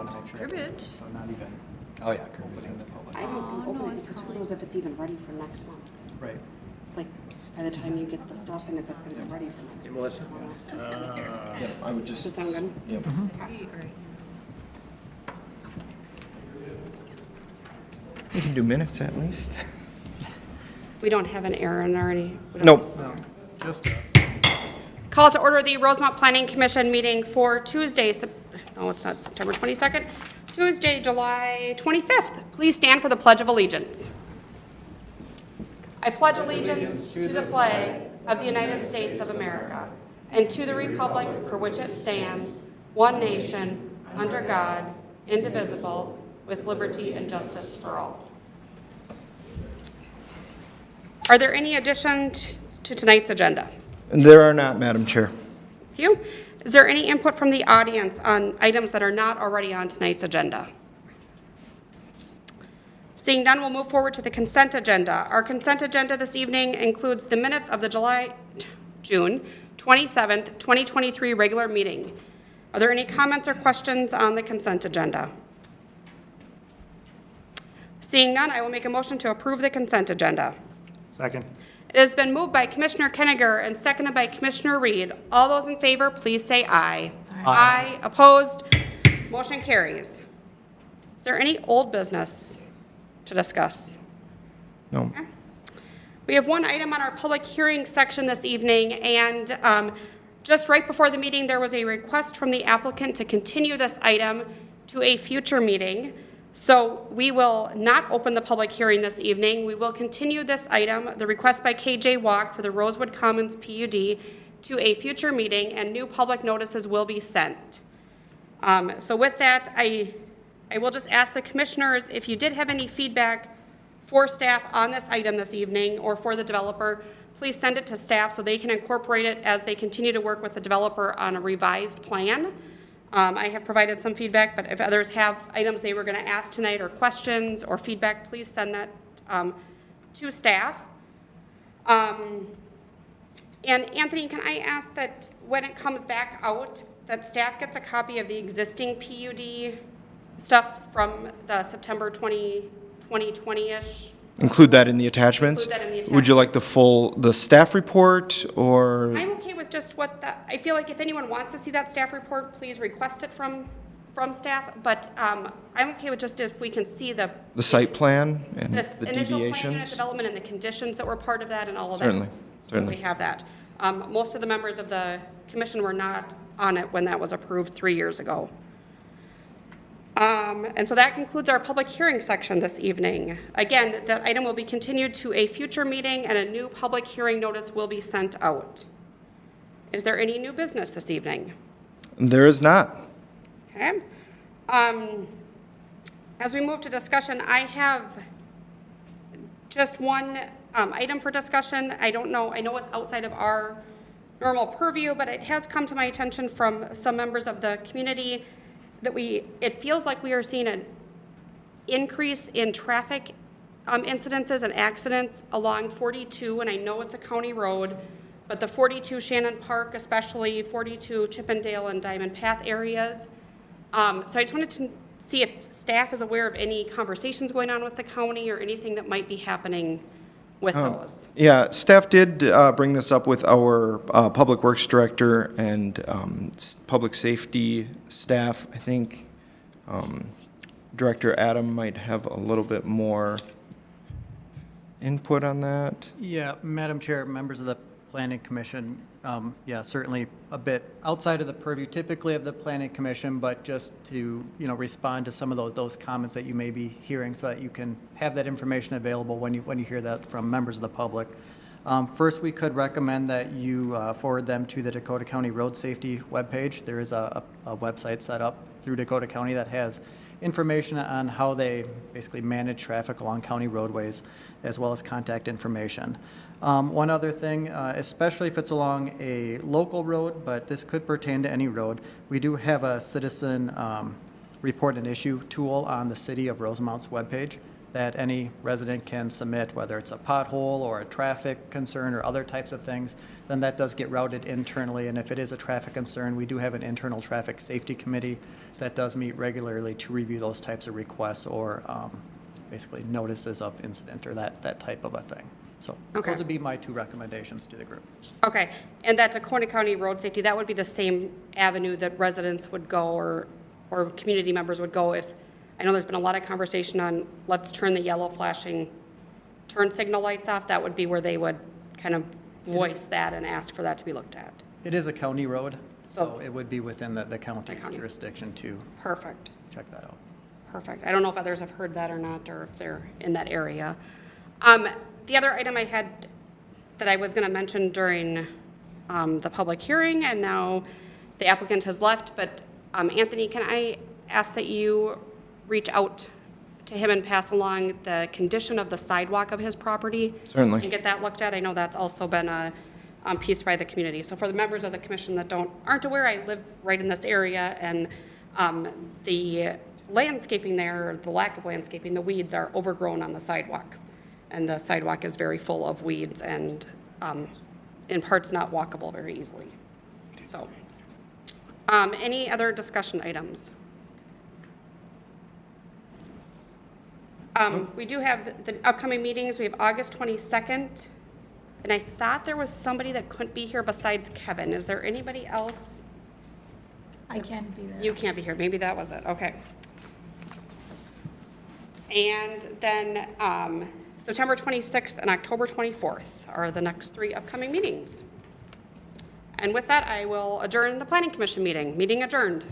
Cribbage. So not even. Oh yeah, cribbage is public. I don't think open it because who knows if it's even ready for next month. Right. Like, by the time you get the stuff and if it's gonna be ready for next month. Melissa? Yeah, I would Does just. that sound good? Yep. We can do minutes at least. We don't have an Aaron or any. we don't- Nope. No, just us. Call to order the Rosemont Planning Commission meeting for Tuesday, no, it's not September 22nd, Tuesday, July 25th. Please stand for the Pledge of Allegiance. I pledge allegiance to the flag of the United States of America and to the republic for which it stands, one nation, under God, indivisible, with liberty and justice for all. Are there any additions to tonight's agenda? There are not, Madam Chair. Thank you. Is there any input from the audience on items that are not already on tonight's agenda? Seeing none, we'll move forward to the consent agenda. Our consent agenda this evening includes the minutes of the June 27th, 2023 regular meeting. Are there any comments or questions on the consent agenda? Seeing none, I will make a motion to approve the consent agenda. Second. It has been moved by Commissioner Kenninger and seconded by Commissioner Reed. All those in favor, please say aye. Aye. Opposed? Motion carries. Is there any old business to discuss? No. We have one item on our public hearing section this evening, and just right before the meeting, there was a request from the applicant to continue this item to a future meeting. So we will not open the public hearing this evening. We will continue this item, the request by KJ Walk for the Rosewood Commons PUD, to a future meeting, and new public notices will be sent. So with that, I will just ask the commissioners if you did have any feedback for staff on this item this evening or for the developer, please send it to staff so they can incorporate it as they continue to work with the developer on a revised plan. I have provided some feedback, but if others have items they were going to ask tonight or questions or feedback, please send that to staff. And Anthony, can I ask that when it comes back out, that staff gets a copy of the existing PUD stuff from the September 2020-ish? Include that in the attachments? Include that in the Would you like the staff report, or? I'm okay with just what I feel like if anyone wants to see that staff report, please request it from staff, but I'm okay with just if we can see the site plan and this the initial plan unit deviations? development and the conditions that were part of that and all of that. Certainly, So certainly. we have that. Most of the members of the commission were not on it when that was approved 3 years ago. And so that concludes our public hearing section this evening. Again, the item will be continued to a future meeting and a new public hearing notice will be sent out. Is there any new business this evening? There is not. Okay. As we move to discussion, I have just one item for discussion. I know it's outside of our normal purview, but it has come to my attention from some members of the community that it feels like we are seeing an increase in traffic incidences and accidents along 42, and I know it's a county road, but the 42 Shannon Park, especially 42 Chippendale and Diamond Path areas. So I just wanted to see if staff is aware of any conversations going on with the county or anything that might be happening with those. Yeah, staff did bring this up with our Public Works Director and Public Safety staff. I think Director Adam might have a little bit more input on that. Yeah, Madam Chair, members of the Planning Commission, yeah, certainly a bit outside of the purview typically of the Planning Commission, but just to, respond to some of those comments that you may be hearing so that you can have that information available when you hear that from members of the public. First, we could recommend that you forward them to the Dakota County Road Safety webpage. There is a website set up through Dakota County that has information on how they basically manage traffic along county roadways, as well as contact information. One other thing, especially if it's along a local road, but this could pertain to any road, we do have a citizen report and issue tool on the City of Rosemont's webpage that any resident can submit, whether it's a pothole or a traffic concern or other types of things, then that does get routed internally. And if it is a traffic concern, we do have an internal traffic safety committee that does meet regularly to review those types of requests or basically notices of incident or that type of a thing. So Okay. those would be my two recommendations to the group. Okay, and that Tacona County Road Safety, that would be the same avenue that residents would go or community members would go if, I know there's been a lot of conversation on, let's turn the yellow flashing turn signal lights off. That would be where they would kind of voice that and ask for that to be looked at. It is a county road, so So- it would be within the county's county. jurisdiction to Perfect, check that out. perfect. I don't know if others have heard that or not, or if they're in that area. The other item I had that I was going to mention during the public hearing, and now the applicant has left, but Anthony, can I ask that you reach out to him and pass along the condition of the sidewalk of his property? Certainly. And get that looked at? I know that's also been a piece by the community. So for the members of the commission that aren't aware, I live right in this area, and the landscaping there, or the lack of landscaping, the weeds are overgrown on the sidewalk. And the sidewalk is very full of weeds and in parts not walkable very easily. So, any other discussion items? We do have the upcoming meetings. We have August 22nd, and I thought there was somebody that couldn't be here besides Kevin. Is there anybody else? I can be there. You can't be here. Maybe that was it. Okay. And then September 26th and October 24th are the next 3 upcoming meetings. And with that, I will adjourn the Planning Commission meeting. Meeting adjourned.